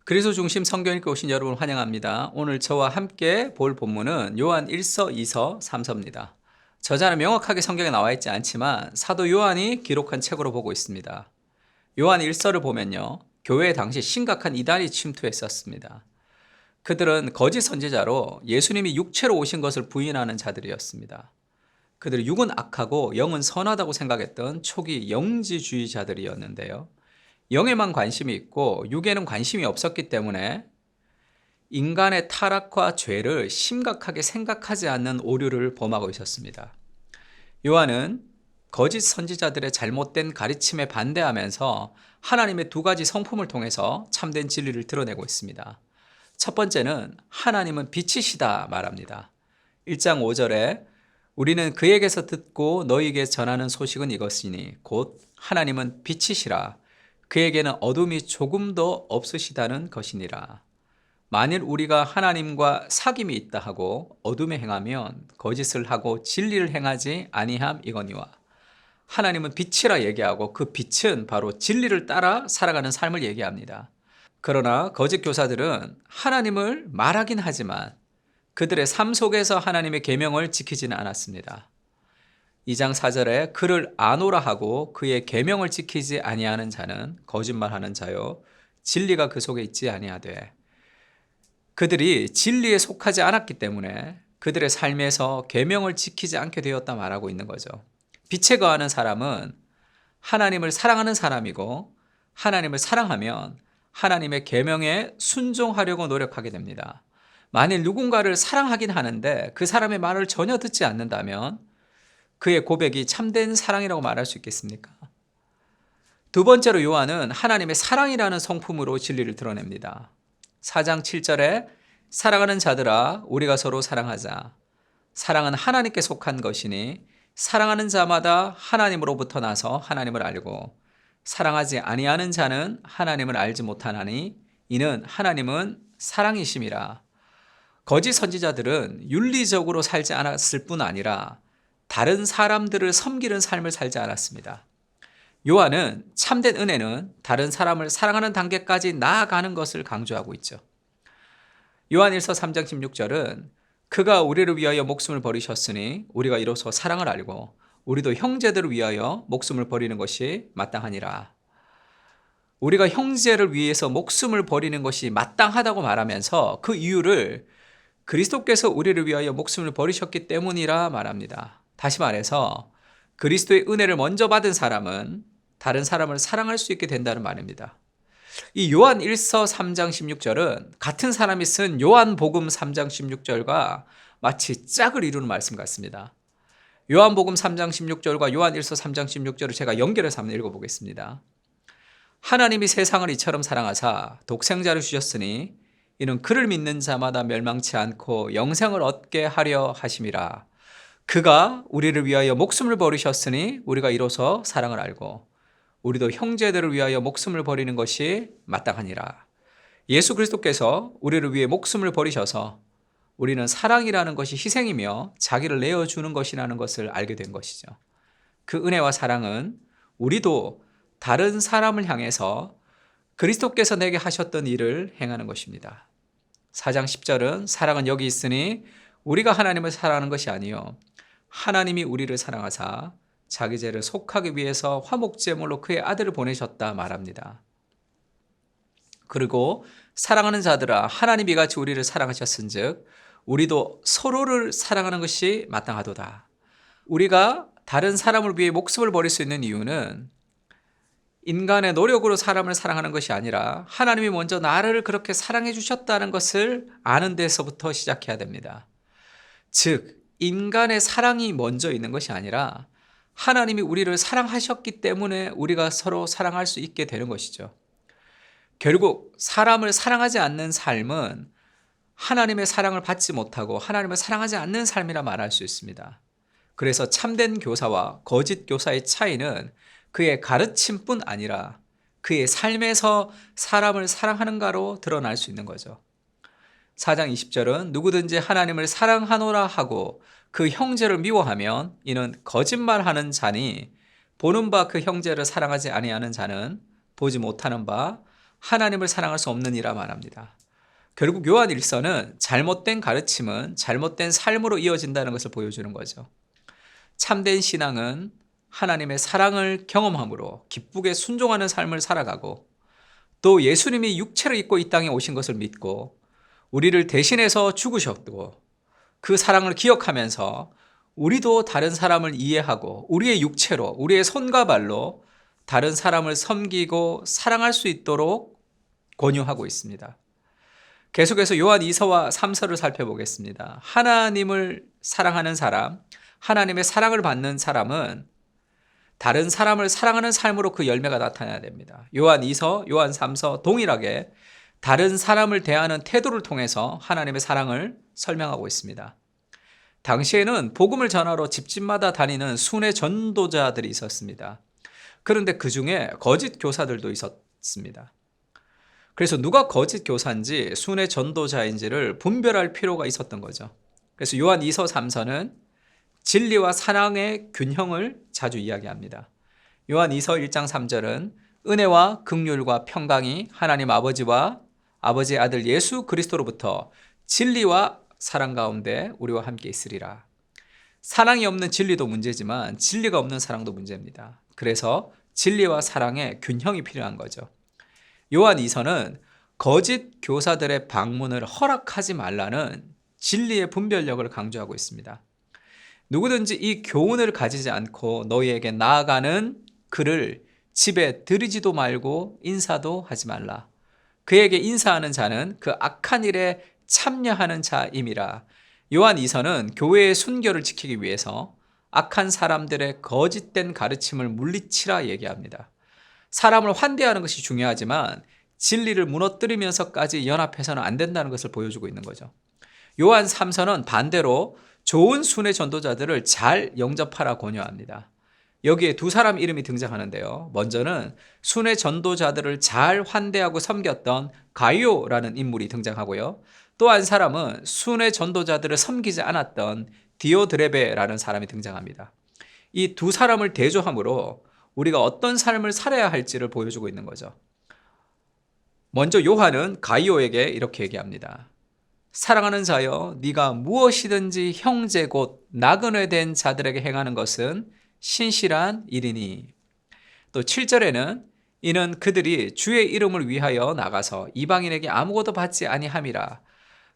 그리스도 중심 성경 읽고 오신 여러분 환영합니다. 오늘 저와 함께 볼 본문은 요한 1서, 2서, 3서입니다. 저자는 명확하게 성경에 나와 있지 않지만 사도 요한이 기록한 책으로 보고 있습니다. 요한 1서를 보면요, 교회 당시 심각한 이단이 침투했었습니다. 그들은 거짓 선지자로 예수님이 육체로 오신 것을 부인하는 자들이었습니다. 그들은 육은 악하고 영은 선하다고 생각했던 초기 영지주의자들이었는데요. 영에만 관심이 있고 육에는 관심이 없었기 때문에 인간의 타락과 죄를 심각하게 생각하지 않는 오류를 범하고 있었습니다. 요한은 거짓 선지자들의 잘못된 가르침에 반대하면서 하나님의 두 가지 성품을 통해서 참된 진리를 드러내고 있습니다. 첫 번째는 하나님은 빛이시다 말합니다. 1장 5절에 우리는 그에게서 듣고 너희에게 전하는 소식은 이것이니 곧 하나님은 빛이시라 그에게는 어둠이 조금도 없으시다는 것이니라. 만일 우리가 하나님과 사귐이 있다 하고 어둠에 행하면 거짓을 하고 진리를 행하지 아니함 이거니와. 하나님은 빛이라 얘기하고 그 빛은 바로 진리를 따라 살아가는 삶을 얘기합니다. 그러나 거짓 교사들은 하나님을 말하긴 하지만 그들의 삶 속에서 하나님의 계명을 지키지는 않았습니다. 2장 4절에 그를 아노라 하고 그의 계명을 지키지 아니하는 자는 거짓말하는 자요 진리가 그 속에 있지 아니하되. 그들이 진리에 속하지 않았기 때문에 그들의 삶에서 계명을 지키지 않게 되었다 말하고 있는 거죠. 빛에 거하는 사람은 하나님을 사랑하는 사람이고 하나님을 사랑하면 하나님의 계명에 순종하려고 노력하게 됩니다. 만일 누군가를 사랑하긴 하는데 그 사람의 말을 전혀 듣지 않는다면 그의 고백이 참된 사랑이라고 말할 수 있겠습니까? 두 번째로 요한은 하나님의 사랑이라는 성품으로 진리를 드러냅니다. 4장 7절에 사랑하는 자들아 우리가 서로 사랑하자. 사랑은 하나님께 속한 것이니 사랑하는 자마다 하나님으로부터 나서 하나님을 알고 사랑하지 아니하는 자는 하나님을 알지 못하나니 이는 하나님은 사랑이심이라. 거짓 선지자들은 윤리적으로 살지 않았을 뿐 아니라 다른 사람들을 섬기는 삶을 살지 않았습니다. 요한은 참된 은혜는 다른 사람을 사랑하는 단계까지 나아가는 것을 강조하고 있죠. 요한 1서 3장 16절은 그가 우리를 위하여 목숨을 버리셨으니 우리가 이로써 사랑을 알고 우리도 형제들을 위하여 목숨을 버리는 것이 마땅하니라. 우리가 형제를 위해서 목숨을 버리는 것이 마땅하다고 말하면서 그 이유를 그리스도께서 우리를 위하여 목숨을 버리셨기 때문이라 말합니다. 다시 말해서 그리스도의 은혜를 먼저 받은 사람은 다른 사람을 사랑할 수 있게 된다는 말입니다. 이 요한 1서 3장 16절은 같은 사람이 쓴 요한복음 3장 16절과 마치 짝을 이루는 말씀 같습니다. 요한복음 3장 16절과 요한 1서 3장 16절을 제가 연결해서 한번 읽어보겠습니다. 하나님이 세상을 이처럼 사랑하사 독생자를 주셨으니 이는 그를 믿는 자마다 멸망치 않고 영생을 얻게 하려 하심이라. 그가 우리를 위하여 목숨을 버리셨으니 우리가 이로써 사랑을 알고 우리도 형제들을 위하여 목숨을 버리는 것이 마땅하니라. 예수 그리스도께서 우리를 위해 목숨을 버리셔서 우리는 사랑이라는 것이 희생이며 자기를 내어주는 것이라는 것을 알게 된 것이죠. 그 은혜와 사랑은 우리도 다른 사람을 향해서 그리스도께서 내게 하셨던 일을 행하는 것입니다. 4장 10절은 사랑은 여기 있으니 우리가 하나님을 사랑하는 것이 아니요 하나님이 우리를 사랑하사 자기 죄를 속하기 위해서 화목제물로 그의 아들을 보내셨다 말합니다. 그리고 사랑하는 자들아 하나님이 같이 우리를 사랑하셨은즉 우리도 서로를 사랑하는 것이 마땅하도다. 우리가 다른 사람을 위해 목숨을 버릴 수 있는 이유는 인간의 노력으로 사람을 사랑하는 것이 아니라 하나님이 먼저 나를 그렇게 사랑해 주셨다는 것을 아는 데서부터 시작해야 됩니다. 즉 인간의 사랑이 먼저 있는 것이 아니라 하나님이 우리를 사랑하셨기 때문에 우리가 서로 사랑할 수 있게 되는 것이죠. 결국 사람을 사랑하지 않는 삶은 하나님의 사랑을 받지 못하고 하나님을 사랑하지 않는 삶이라 말할 수 있습니다. 그래서 참된 교사와 거짓 교사의 차이는 그의 가르침뿐 아니라 그의 삶에서 사람을 사랑하는가로 드러날 수 있는 거죠. 4장 20절은 누구든지 하나님을 사랑하노라 하고 그 형제를 미워하면 이는 거짓말하는 자니 보는 바 그 형제를 사랑하지 아니하는 자는 보지 못하는 바 하나님을 사랑할 수 없는 이라 말합니다. 결국 요한 1서는 잘못된 가르침은 잘못된 삶으로 이어진다는 것을 보여주는 거죠. 참된 신앙은 하나님의 사랑을 경험함으로 기쁘게 순종하는 삶을 살아가고, 또 예수님이 육체를 입고 이 땅에 오신 것을 믿고 우리를 대신해서 죽으셨고 그 사랑을 기억하면서 우리도 다른 사람을 이해하고 우리의 육체로, 우리의 손과 발로 다른 사람을 섬기고 사랑할 수 있도록 권유하고 있습니다. 계속해서 요한 2서와 3서를 살펴보겠습니다. 하나님을 사랑하는 사람, 하나님의 사랑을 받는 사람은 다른 사람을 사랑하는 삶으로 그 열매가 나타나야 됩니다. 요한 2서, 요한 3서 동일하게 다른 사람을 대하는 태도를 통해서 하나님의 사랑을 설명하고 있습니다. 당시에는 복음을 전하러 집집마다 다니는 순회 전도자들이 있었습니다. 그런데 그 중에 거짓 교사들도 있었습니다. 그래서 누가 거짓 교사인지 순회 전도자인지를 분별할 필요가 있었던 거죠. 그래서 요한 2서, 3서는 진리와 사랑의 균형을 자주 이야기합니다. 요한 2서 1장 3절은 은혜와 긍휼과 평강이 하나님 아버지와 아버지의 아들 예수 그리스도로부터 진리와 사랑 가운데 우리와 함께 있으리라. 사랑이 없는 진리도 문제지만 진리가 없는 사랑도 문제입니다. 그래서 진리와 사랑의 균형이 필요한 거죠. 요한 2서는 거짓 교사들의 방문을 허락하지 말라는 진리의 분별력을 강조하고 있습니다. 누구든지 이 교훈을 가지지 않고 너희에게 나아가는 그를 집에 들이지도 말고 인사도 하지 말라. 그에게 인사하는 자는 그 악한 일에 참여하는 자임이라. 요한 2서는 교회의 순결을 지키기 위해서 악한 사람들의 거짓된 가르침을 물리치라 얘기합니다. 사람을 환대하는 것이 중요하지만 진리를 무너뜨리면서까지 연합해서는 안 된다는 것을 보여주고 있는 거죠. 요한 3서는 반대로 좋은 순회 전도자들을 잘 영접하라 권유합니다. 여기에 두 사람 이름이 등장하는데요. 먼저는 순회 전도자들을 잘 환대하고 섬겼던 가이오라는 인물이 등장하고요. 또 한 사람은 순회 전도자들을 섬기지 않았던 디오드레베라는 사람이 등장합니다. 이 두 사람을 대조함으로 우리가 어떤 삶을 살아야 할지를 보여주고 있는 거죠. 먼저 요한은 가이오에게 이렇게 얘기합니다. 사랑하는 자여, 네가 무엇이든지 형제 곧 나그네 된 자들에게 행하는 것은 신실한 일이니. 또 7절에는 이는 그들이 주의 이름을 위하여 나가서 이방인에게 아무것도 받지 아니함이라.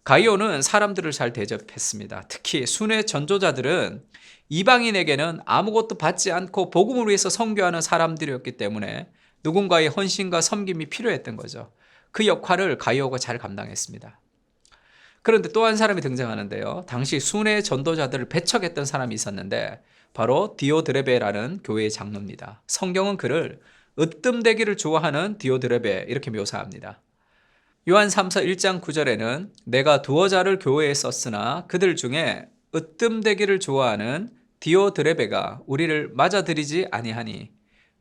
가이오는 사람들을 잘 대접했습니다. 특히 순회 전도자들은 이방인에게는 아무것도 받지 않고 복음을 위해서 선교하는 사람들이었기 때문에 누군가의 헌신과 섬김이 필요했던 거죠. 그 역할을 가이오가 잘 감당했습니다. 그런데 또 한 사람이 등장하는데요. 당시 순회 전도자들을 배척했던 사람이 있었는데 바로 디오드레베라는 교회의 장로입니다. 성경은 그를 으뜸되기를 좋아하는 디오드레베 이렇게 묘사합니다. 요한 3서 1장 9절에는 내가 두어 자를 교회에 썼으나 그들 중에 으뜸되기를 좋아하는 디오드레베가 우리를 맞아들이지 아니하니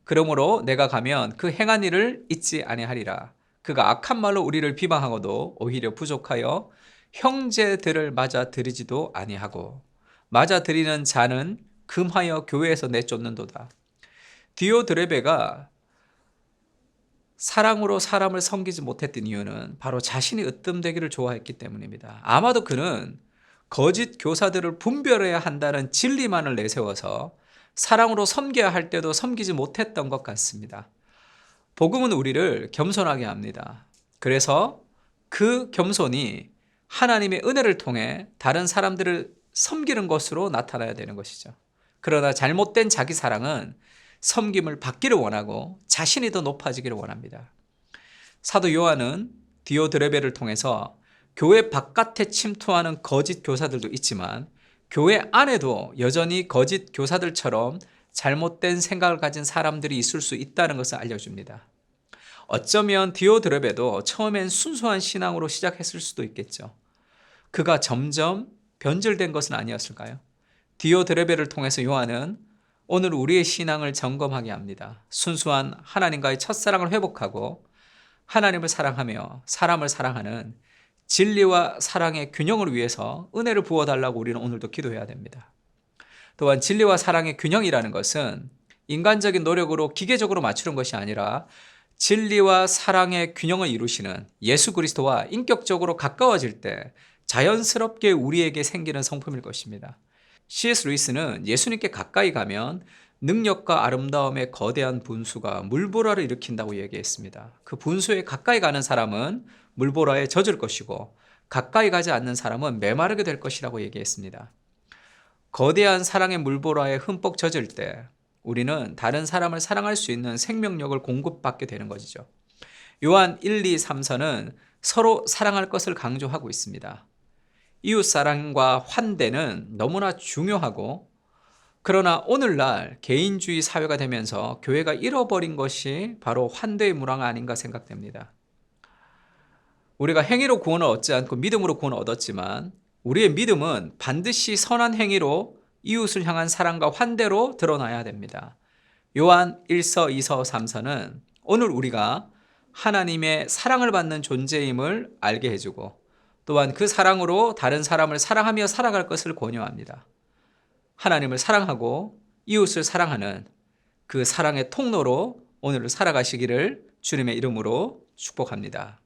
그러므로 내가 가면 그 행한 일을 잊지 아니하리라. 그가 악한 말로 우리를 비방하고도 오히려 부족하여 형제들을 맞아들이지도 아니하고 맞아들이는 자는 금하여 교회에서 내쫓는도다. 디오드레베가 사랑으로 사람을 섬기지 못했던 이유는 바로 자신이 으뜸되기를 좋아했기 때문입니다. 아마도 그는 거짓 교사들을 분별해야 한다는 진리만을 내세워서 사랑으로 섬겨야 할 때도 섬기지 못했던 것 같습니다. 복음은 우리를 겸손하게 합니다. 그래서 그 겸손이 하나님의 은혜를 통해 다른 사람들을 섬기는 것으로 나타나야 되는 것이죠. 그러나 잘못된 자기 사랑은 섬김을 받기를 원하고 자신이 더 높아지기를 원합니다. 사도 요한은 디오드레베를 통해서 교회 바깥에 침투하는 거짓 교사들도 있지만 교회 안에도 여전히 거짓 교사들처럼 잘못된 생각을 가진 사람들이 있을 수 있다는 것을 알려줍니다. 어쩌면 디오드레베도 처음엔 순수한 신앙으로 시작했을 수도 있겠죠. 그가 점점 변질된 것은 아니었을까요? 디오드레베를 통해서 요한은 오늘 우리의 신앙을 점검하게 합니다. 순수한 하나님과의 첫사랑을 회복하고 하나님을 사랑하며 사람을 사랑하는 진리와 사랑의 균형을 위해서 은혜를 부어달라고 우리는 오늘도 기도해야 됩니다. 또한 진리와 사랑의 균형이라는 것은 인간적인 노력으로 기계적으로 맞추는 것이 아니라 진리와 사랑의 균형을 이루시는 예수 그리스도와 인격적으로 가까워질 때 자연스럽게 우리에게 생기는 성품일 것입니다. C.S. 루이스는 예수님께 가까이 가면 능력과 아름다움의 거대한 분수가 물보라를 일으킨다고 얘기했습니다. 그 분수에 가까이 가는 사람은 물보라에 젖을 것이고 가까이 가지 않는 사람은 메마르게 될 것이라고 얘기했습니다. 거대한 사랑의 물보라에 흠뻑 젖을 때 우리는 다른 사람을 사랑할 수 있는 생명력을 공급받게 되는 것이죠. 요한 1, 2, 3서는 서로 사랑할 것을 강조하고 있습니다. 이웃사랑과 환대는 너무나 중요하고, 그러나 오늘날 개인주의 사회가 되면서 교회가 잃어버린 것이 바로 환대의 문화가 아닌가 생각됩니다. 우리가 행위로 구원을 얻지 않고 믿음으로 구원을 얻었지만 우리의 믿음은 반드시 선한 행위로 이웃을 향한 사랑과 환대로 드러나야 됩니다. 요한 1서, 2서, 3서는 오늘 우리가 하나님의 사랑을 받는 존재임을 알게 해주고 또한 그 사랑으로 다른 사람을 사랑하며 살아갈 것을 권유합니다. 하나님을 사랑하고 이웃을 사랑하는 그 사랑의 통로로 오늘을 살아가시기를 주님의 이름으로 축복합니다.